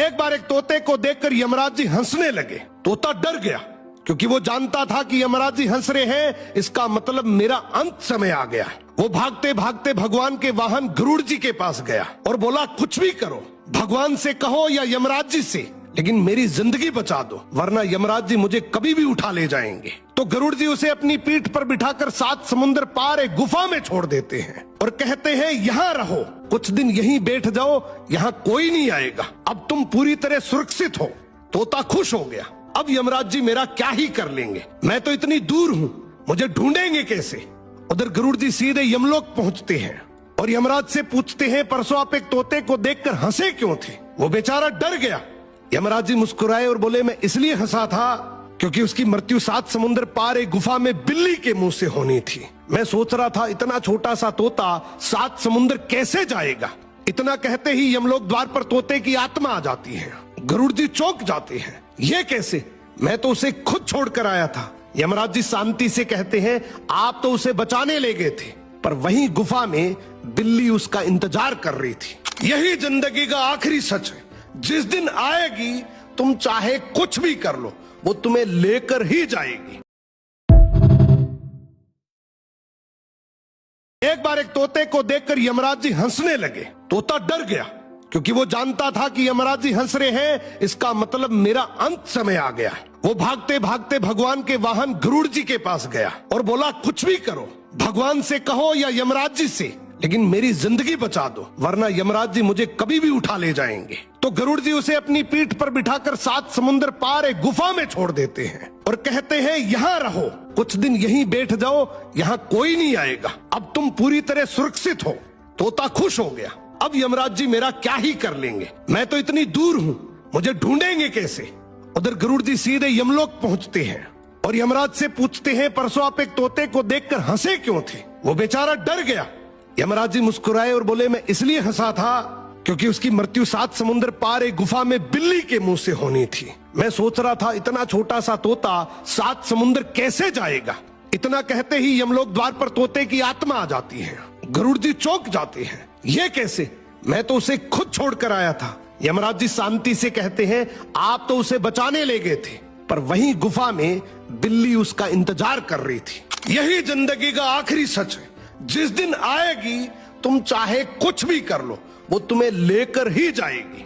एक बार एक तोते को देखकर यमराज जी हंसने लगे। तोता डर गया क्योंकि वो जानता था कि यमराज जी हंस रहे हैं, इसका मतलब मेरा अंत समय आ गया है। वो भागते भागते भगवान के वाहन गरुड़ जी के पास गया और बोला, कुछ भी करो, भगवान से कहो या यमराज जी से, लेकिन मेरी जिंदगी बचा दो, वरना यमराज जी मुझे कभी भी उठा ले जाएंगे। तो गरुड़ जी उसे अपनी पीठ पर बिठाकर 7 समुद्र पार एक गुफा में छोड़ देते हैं और कहते हैं, यहाँ रहो, कुछ दिन यहीं बैठ जाओ, यहाँ कोई नहीं आएगा, अब तुम पूरी तरह सुरक्षित हो। तोता खुश हो गया, अब यमराज जी मेरा क्या ही कर लेंगे, मैं तो इतनी दूर हूँ, मुझे ढूंढेंगे कैसे। उधर गरुड़ जी सीधे यमलोक पहुंचते हैं और यमराज से पूछते हैं, परसों आप एक तोते को देखकर हंसे क्यों थे? वो बेचारा डर गया। यमराज जी मुस्कुराए और बोले, मैं इसलिए हंसा था क्योंकि उसकी मृत्यु 7 समुद्र पार एक गुफा में बिल्ली के मुंह से होनी थी। मैं सोच रहा था, इतना छोटा सा तोता 7 समुद्र कैसे जाएगा। इतना कहते ही यमलोक द्वार पर तोते की आत्मा आ जाती है। गरुड़ जी चौंक जाते हैं, ये कैसे, मैं तो उसे खुद छोड़कर आया था। यमराज जी शांति से कहते हैं, आप तो उसे बचाने ले गए थे, पर वहीं गुफा में बिल्ली उसका इंतजार कर रही थी। यही जिंदगी का आखिरी सच है, जिस दिन आएगी तुम चाहे कुछ भी कर लो, वो तुम्हें लेकर ही जाएगी। एक बार एक तोते को देखकर यमराज जी हंसने लगे। तोता डर गया क्योंकि वो जानता था कि यमराज जी हंस रहे हैं, इसका मतलब मेरा अंत समय आ गया है। वो भागते भागते भगवान के वाहन गरुड़ जी के पास गया और बोला, कुछ भी करो, भगवान से कहो या यमराज जी से, लेकिन मेरी जिंदगी बचा दो, वरना यमराज जी मुझे कभी भी उठा ले जाएंगे। तो गरुड़ जी उसे अपनी पीठ पर बिठाकर 7 समुद्र पार एक गुफा में छोड़ देते हैं और कहते हैं, यहाँ रहो, कुछ दिन यहीं बैठ जाओ, यहाँ कोई नहीं आएगा, अब तुम पूरी तरह सुरक्षित हो। तोता खुश हो गया, अब यमराज जी मेरा क्या ही कर लेंगे, मैं तो इतनी दूर हूँ, मुझे ढूंढेंगे कैसे। उधर गरुड़ जी सीधे यमलोक पहुंचते हैं और यमराज से पूछते हैं, परसों आप एक तोते को देखकर हंसे क्यों थे? वो बेचारा डर गया। यमराज जी मुस्कुराए और बोले, मैं इसलिए हंसा था क्योंकि उसकी मृत्यु 7 समुद्र पार एक गुफा में बिल्ली के मुंह से होनी थी। मैं सोच रहा था, इतना छोटा सा तोता 7 समुद्र कैसे जाएगा। इतना कहते ही यमलोक द्वार पर तोते की आत्मा आ जाती है। गरुड़ जी चौंक जाते हैं, ये कैसे, मैं तो उसे खुद छोड़कर आया था। यमराज जी शांति से कहते हैं, आप तो उसे बचाने ले गए थे, पर वहीं गुफा में बिल्ली उसका इंतजार कर रही थी। यही जिंदगी का आखिरी सच है, जिस दिन आएगी तुम चाहे कुछ भी कर लो, वो तुम्हें लेकर ही जाएगी।